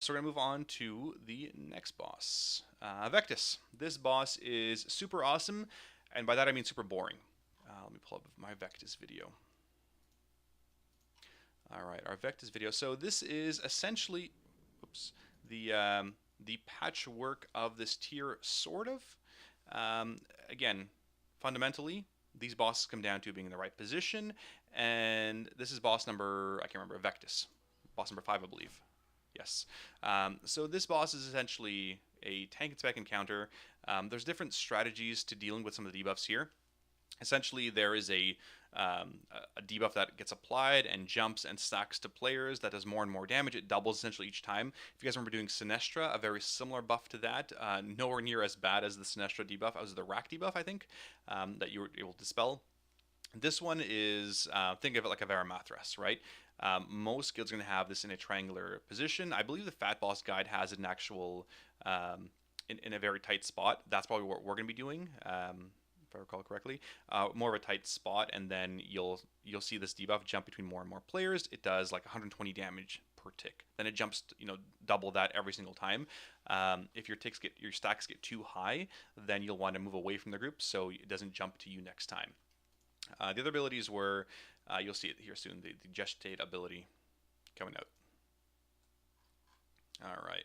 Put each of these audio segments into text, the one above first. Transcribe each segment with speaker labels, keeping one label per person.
Speaker 1: So we're going to move on to the next boss, Vectis. This boss is super awesome, and by that I mean super boring. Let me pull up my Vectis video. All right, our Vectis video. So this is essentially, oops, the patchwork of this tier, sort of. Again, fundamentally, these bosses come down to being in the right position, and this is boss number, I can't remember, Vectis. Boss number 5, I believe. Yes. So this boss is essentially a tank and spec encounter. There's different strategies to dealing with some of the debuffs here. Essentially, there is a debuff that gets applied and jumps and stacks to players that does more and more damage. It doubles essentially each time. If you guys remember doing Sinestra, a very similar buff to that, nowhere near as bad as the Sinestra debuff. It was the Rack debuff, I think, that you were able to dispel. This one is, think of it like a Varamathras, right? Most guilds are going to have this in a triangular position. I believe the Fat Boss guide has an actual, in a very tight spot. That's probably what we're going to be doing. If I recall correctly, more of a tight spot, and then you'll see this debuff jump between more and more players. It does like 120 damage per tick. Then it jumps, double that every single time. If your stacks get too high, then you'll want to move away from the group so it doesn't jump to you next time. The other abilities were, you'll see it here soon, the Gestate ability coming out. All right.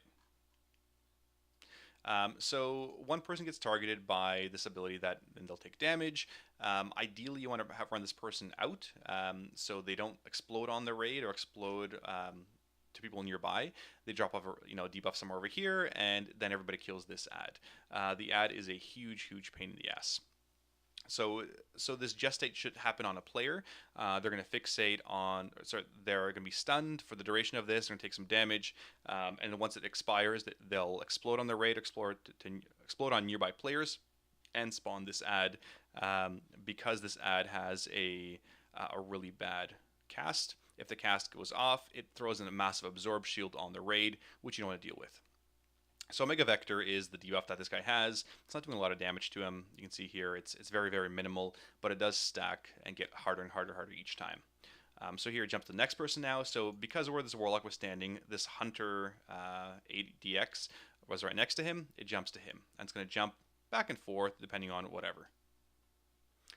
Speaker 1: So one person gets targeted by this ability then they'll take damage. Ideally, you want to run this person out so they don't explode on the raid or explode to people nearby. They drop off a debuff somewhere over here, and then everybody kills this ad. The ad is a huge pain in the ass. So this gestate should happen on a player. They're going to fixate on, they're going to be stunned for the duration of this. They're going to take some damage, and then once it expires, they'll explode on the raid, explode on nearby players, and spawn this ad. Because this ad has a really bad cast. If the cast goes off, it throws in a massive absorb shield on the raid, which you don't want to deal with. So Omega Vector is the debuff that this guy has. It's not doing a lot of damage to him. You can see here it's very minimal, but it does stack and get harder and harder each time. So here it jumps to the next person now. So because where this Warlock was standing, this Hunter 8DX was right next to him. It jumps to him, and it's going to jump back and forth depending on whatever.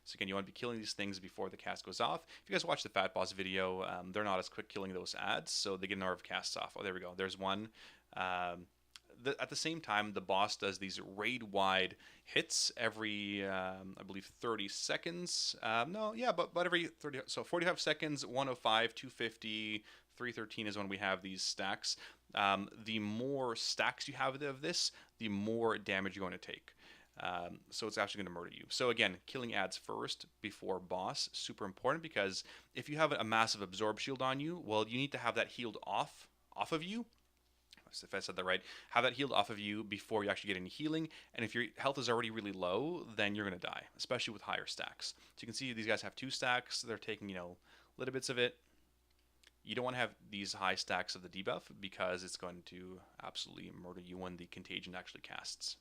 Speaker 1: So again, you want to be killing these things before the cast goes off. If you guys watch the Fat Boss video, they're not as quick killing those ads, so they get a number of casts off. Oh, there we go. There's one. At the same time, the boss does these raid-wide hits every, I believe, 30 seconds. But every 30, so 45 seconds, 105, 250, 313 is when we have these stacks. The more stacks you have of this, the more damage you're going to take. So it's actually going to murder you. So again, killing ads first before boss, super important, because if you have a massive absorb shield on you, well, you need to have that healed off of you. If I said that right, have that healed off of you before you actually get any healing. And if your health is already really low, then you're going to die, especially with higher stacks. So you can see these guys have 2 stacks. They're taking, little bits of it. You don't want to have these high stacks of the debuff because it's going to absolutely murder you when the contagion actually casts.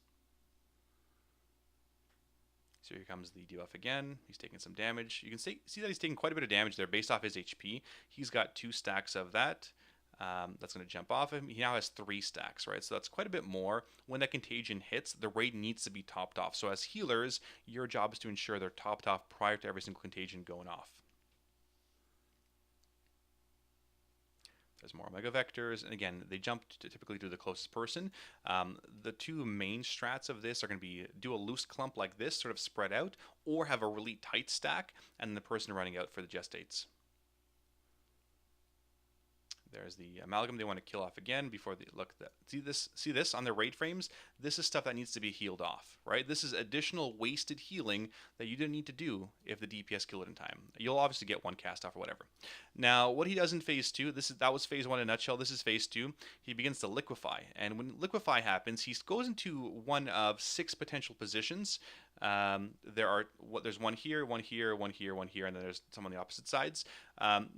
Speaker 1: So here comes the debuff again. He's taking some damage. You can see that he's taking quite a bit of damage there based off his HP. He's got 2 stacks of that. That's going to jump off him. He now has 3 stacks, right? So that's quite a bit more. When that contagion hits, the raid needs to be topped off. So as healers, your job is to ensure they're topped off prior to every single contagion going off. There's more Omega Vectors, and again, they jump typically to the closest person. The 2 main strats of this are going to be do a loose clump like this, sort of spread out, or have a really tight stack, and the person running out for the gestates. There's the amalgam they want to kill off again before they look. See this on their raid frames? This is stuff that needs to be healed off, right? This is additional wasted healing that you didn't need to do if the DPS killed it in time. You'll obviously get 1 cast off or whatever. Now, what he does in phase 2, that was phase 1 in a nutshell. This is phase 2. He begins to liquefy, and when liquefy happens, he goes into one of 6 potential positions. There's one here, one here, one here, one here, and then there's some on the opposite sides.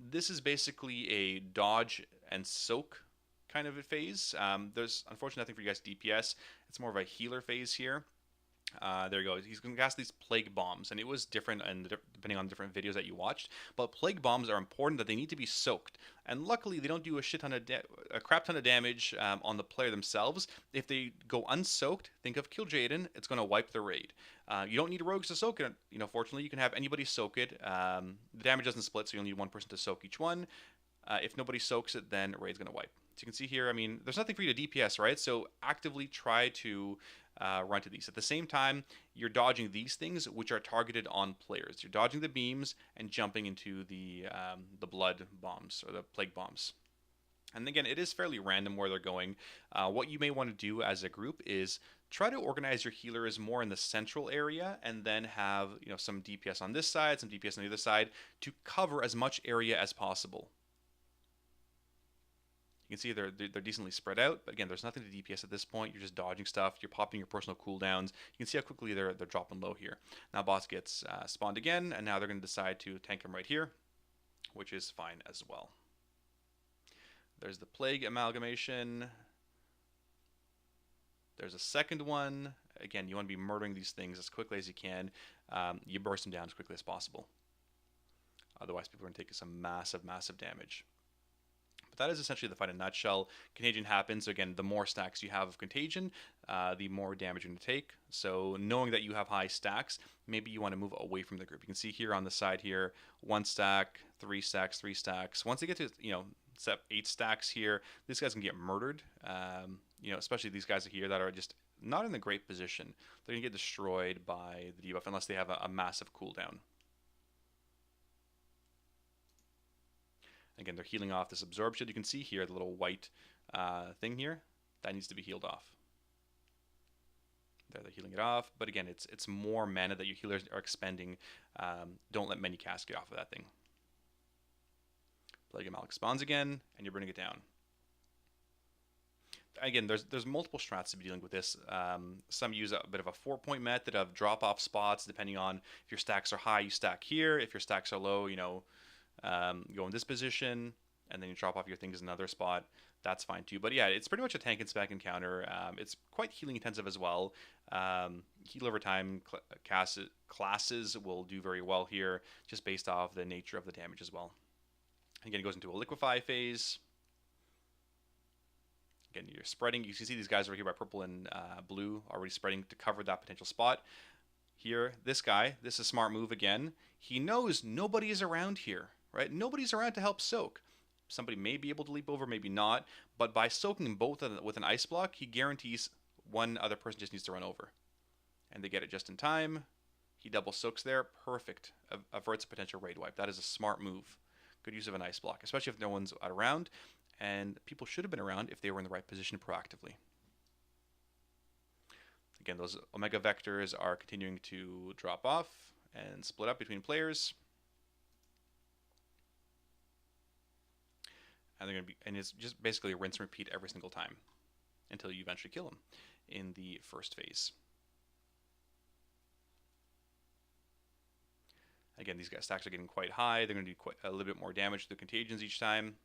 Speaker 1: This is basically a dodge and soak kind of a phase. There's unfortunately nothing for you guys DPS. It's more of a healer phase here. There you go. He's going to cast these plague bombs, and it was different, and depending on different videos that you watched. But plague bombs are important that they need to be soaked, and luckily they don't do a crap ton of damage on the player themselves. If they go unsoaked, think of Kill Jaden. It's going to wipe the raid. You don't need rogues to soak it. You know, fortunately, you can have anybody soak it. The damage doesn't split, so you'll need one person to soak each one. If nobody soaks it, then raid's going to wipe. So you can see here, I mean, there's nothing for you to DPS, right? So actively try to run to these. At the same time, you're dodging these things, which are targeted on players. You're dodging the beams and jumping into the blood bombs or the plague bombs. And again, it is fairly random where they're going. What you may want to do as a group is try to organize your healers more in the central area, and then have some DPS on this side, some DPS on the other side, to cover as much area as possible. You can see they're decently spread out, but again, there's nothing to DPS at this point. You're just dodging stuff. You're popping your personal cooldowns. You can see how quickly they're dropping low here. Now boss gets spawned again, and now they're going to decide to tank him right here, which is fine as well. There's the Plague Amalgamation. There's a second one. Again, you want to be murdering these things as quickly as you can. You burst them down as quickly as possible. Otherwise, people are going to take some massive, massive damage. That is essentially the fight in a nutshell. Contagion happens. So again, the more stacks you have of Contagion, the more damage you're going to take. So knowing that you have high stacks, maybe you want to move away from the group. You can see here on the side here, 1 stack, 3 stacks, 3 stacks. Once they get to, set 8 stacks here, these guys can get murdered. Especially these guys here that are just not in a great position. They're going to get destroyed by the debuff unless they have a massive cooldown. Again, they're healing off this absorption. You can see here the little white thing here. That needs to be healed off. There, they're healing it off. But again, it's more mana that your healers are expending. Don't let many casts get off of that thing. Plague Malik spawns again, and you're burning it down. Again, there's multiple strats to be dealing with this. Some use a bit of a 4-point method of drop-off spots, depending on if your stacks are high, you stack here. If your stacks are low, go in this position, and then you drop off your things in another spot. That's fine too. But yeah, it's pretty much a tank and spec encounter. It's quite healing intensive as well. Heal over time classes will do very well here, just based off the nature of the damage as well. Again, it goes into a liquefy phase. Again, you're spreading. You can see these guys over here by purple and blue already spreading to cover that potential spot. Here, this guy, this is a smart move again. He knows nobody is around here, right? Nobody's around to help soak. Somebody may be able to leap over, maybe not. But by soaking both with an ice block, he guarantees one other person just needs to run over. And they get it just in time. He double soaks there. Perfect. Averts a potential raid wipe. That is a smart move. Good use of an ice block, especially if no one's around. And people should have been around if they were in the right position proactively. Again, those Omega Vectors are continuing to drop off and split up between players. And they're going to be, and it's just basically a rinse and repeat every single time until you eventually kill them in the first phase. Again, these guys' stacks are getting quite high. They're going to do quite a little bit more damage to the contagions each time.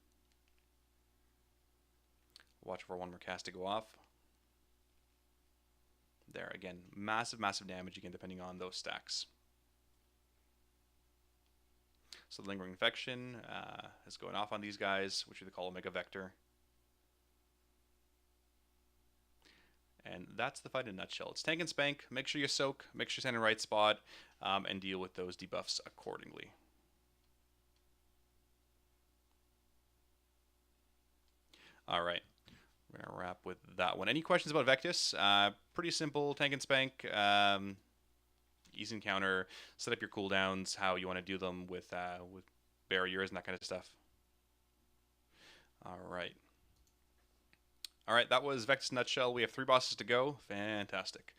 Speaker 1: Watch for one more cast to go off. There, again, massive, massive damage, again, depending on those stacks. So the Lingering Infection is going off on these guys, which we call Omega Vector. And that's the fight in a nutshell. It's tank and spank. Make sure you soak, make sure you stand in the right spot, and deal with those debuffs accordingly. All right. We're going to wrap with that one. Any questions about Vectis? Pretty simple, tank and spank. Easy encounter. Set up your cooldowns, how you want to do them with barriers and that kind of stuff. All right. All right, that was Vectis Nutshell. We have 3 bosses to go. Fantastic.